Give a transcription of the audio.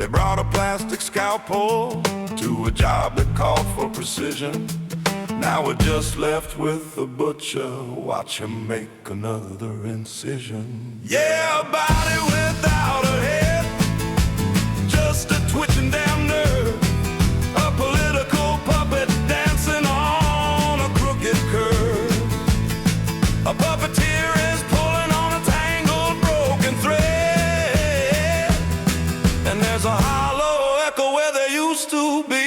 They brought a plastic scalpel to a job that called for precision. Now we're just left with the butcher. Watch him make another incision. Yeah, a body without a head, just a twitching damn nerve. A political puppet dancing on a crooked curve. A puppeteer is pulling on a tangled, broken thread, and there's a hollow echo where there used to be